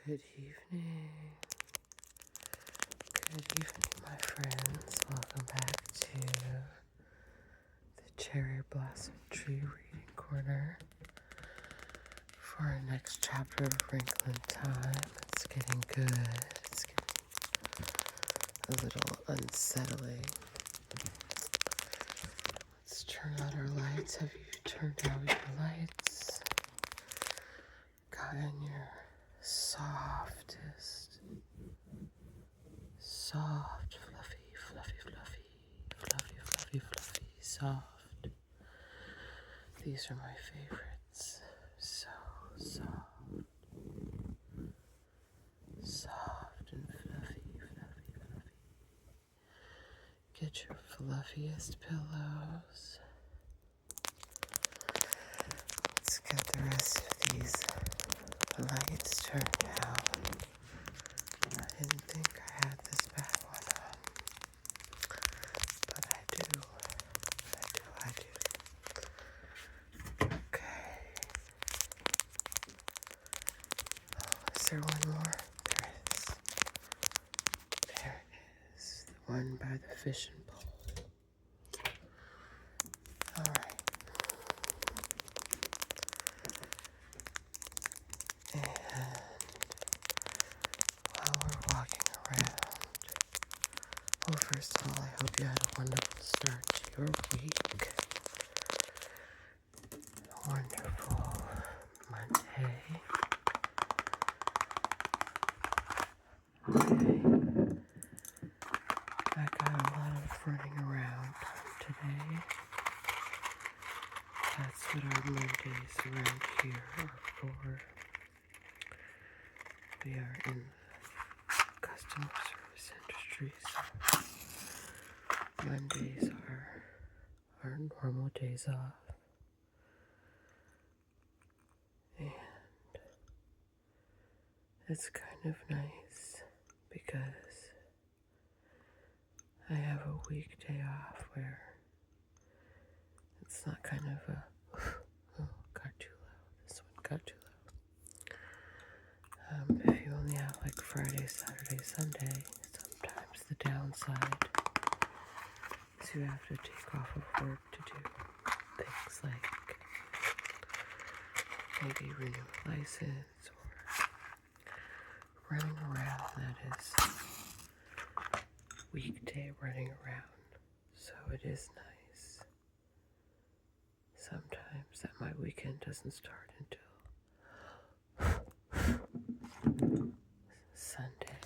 Good evening. Good evening, my friends. Welcome back to the Cherry Blossom Tree Reading Corner for our next chapter of Wrinkle in Time. It's getting good. It's getting a little unsettling. Let's turn out our lights. Have you turned out your lights? Gotten your softest, soft, fluffy, soft. These are my favorites. So soft, soft and fluffy. Get your fluffiest pillows. Let's get the rest of these lights turned down. I didn't think I had this bad one on, but I do. Okay. Oh, is there one more? There is. There it is. The one by the fishing pole. All right. And while we're walking around, well, first of all, I hope you had a wonderful start to your week. A wonderful Monday. I got a lot of running around today. That's what our Mondays around here are for. We are in the customer service industry, so Mondays are our normal days off. And it's kind of nice because I have a weekday off where it's not kind of a, oh, got too loud. This one got too loud. If you only have like Friday, Saturday, Sunday, sometimes the downside is you have to take off of work to do things like maybe renew a license or running around. That is weekday running around. So it is nice sometimes that my weekend doesn't start until Sunday.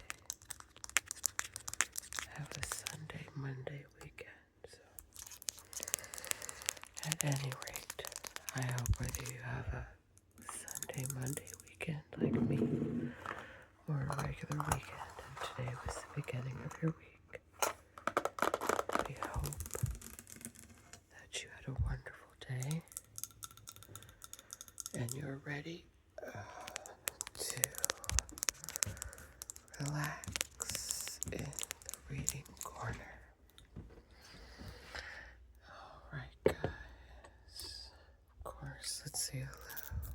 I have a Sunday, Monday weekend. So at any rate, I hope whether you have a Sunday, Monday weekend like me, or a regular weekend, and today was the beginning of your week, we hope that you had a wonderful day and you're ready to relax in the reading corner. Alright, guys. Of course, let's say hello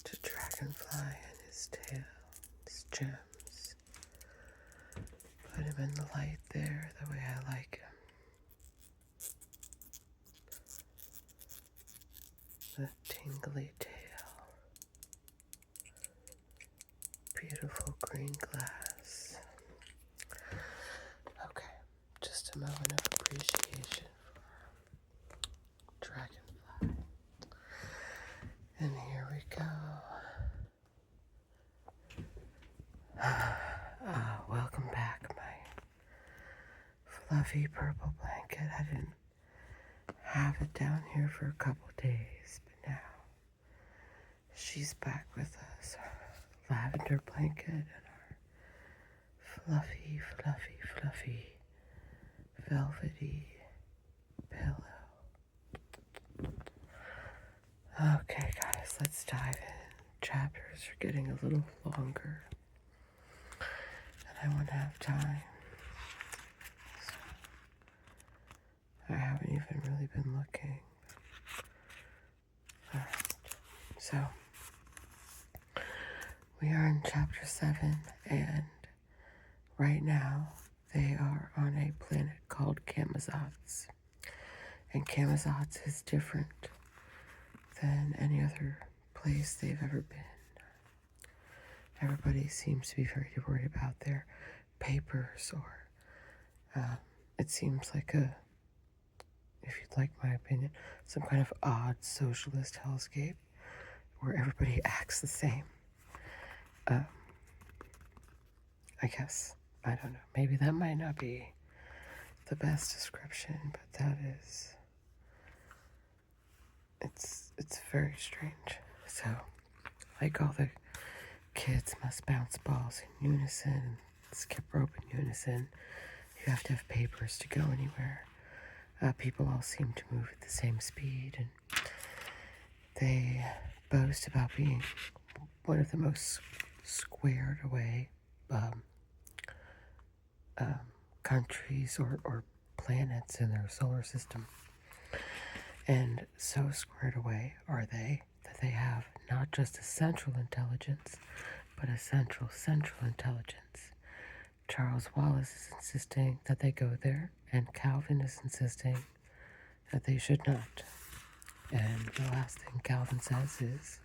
to Dragonfly and his tail, his gems. Put him in the light there the way I like him. The tingly tail. Beautiful green glass. Okay, just a moment of appreciation for Dragonfly. And here we go. Welcome back, my fluffy purple blanket. I didn't have it down here for a couple days, but now she's back with us. Our lavender blanket and our fluffy, velvety pillow. Okay, guys, let's dive in. Chapters are getting a little longer, and I want to have time. So I haven't even really been looking. Alright, so We are in chapter 7, and right now they are on a planet called Camazotz. And Camazotz is different than any other place they've ever been. Everybody seems to be very worried about their papers, or it seems like if you'd like my opinion, some kind of odd socialist hellscape where everybody acts the same. I guess. I don't know. Maybe that might not be the best description, but that is... It's very strange. So, like, all the kids must bounce balls in unison, skip rope in unison. You have to have papers to go anywhere. People all seem to move at the same speed, and they boast about being one of the most squared away countries or planets in their solar system. And so squared away are they that they have not just a central intelligence, but a central intelligence. Charles Wallace is insisting that they go there, and Calvin is insisting that they should not. And the last thing Calvin says is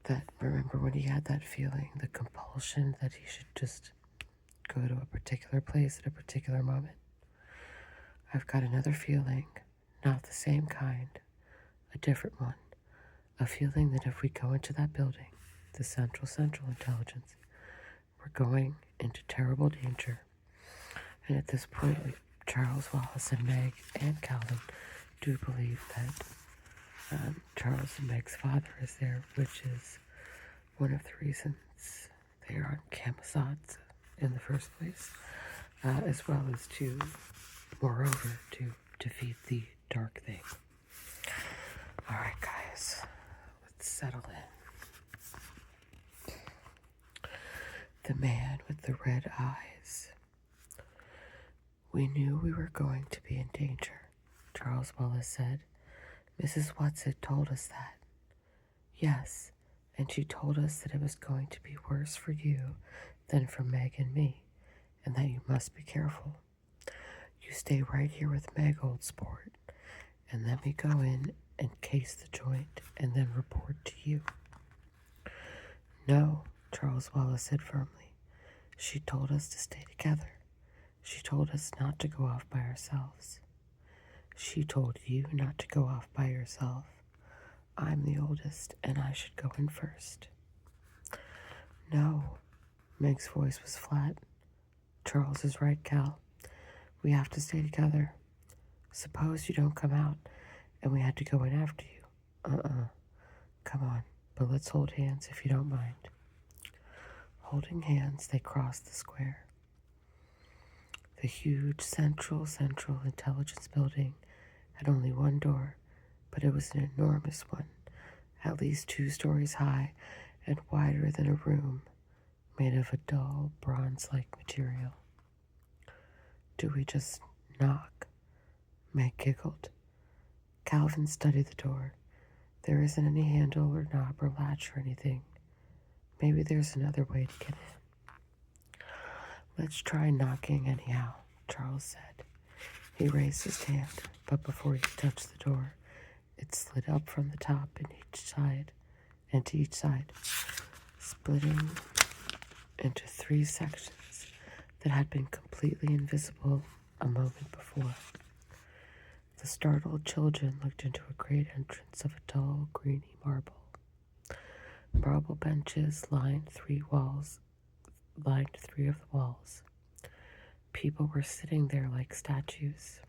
that, remember when he had that feeling, the compulsion that he should just go to a particular place at a particular moment? I've got another feeling, not the same kind, a different one. A feeling that if we go into that building, the central intelligence, we're going into terrible danger. And at this point, Charles Wallace and Meg and Calvin do believe that Charles and Meg's father is there, which is one of the reasons they are on Camazotz in the first place, as well as to, moreover, to defeat the dark thing. All right, guys, let's settle in. The man with the red eyes. We knew we were going to be in danger, Charles Wallace said. Mrs. Watson told us that. Yes, and she told us that it was going to be worse for you than for Meg and me, and that you must be careful. You stay right here with Meg, old sport, and let me go in and case the joint and then report to you. No, Charles Wallace said firmly. She told us to stay together. She told us not to go off by ourselves. She told you not to go off by yourself. I'm the oldest, and I should go in first. No, Meg's voice was flat. Charles is right, Cal. We have to stay together. Suppose you don't come out, and we had to go in after you. Come on, but let's hold hands if you don't mind. Holding hands, they crossed the square. The huge central intelligence building had only one door, but it was an enormous one, at least 2 stories high and wider than a room, made of a dull, bronze-like material. Do we just knock? Meg giggled. Calvin studied the door. There isn't any handle or knob or latch or anything. Maybe there's another way to get in. Let's try knocking anyhow, Charles said. He raised his hand, but before he touched the door, it slid up from the top and to each side, splitting into 3 sections that had been completely invisible a moment before. The startled children looked into a great entrance of a dull, greeny marble. Marble benches lined 3 of the walls. People were sitting there like statues.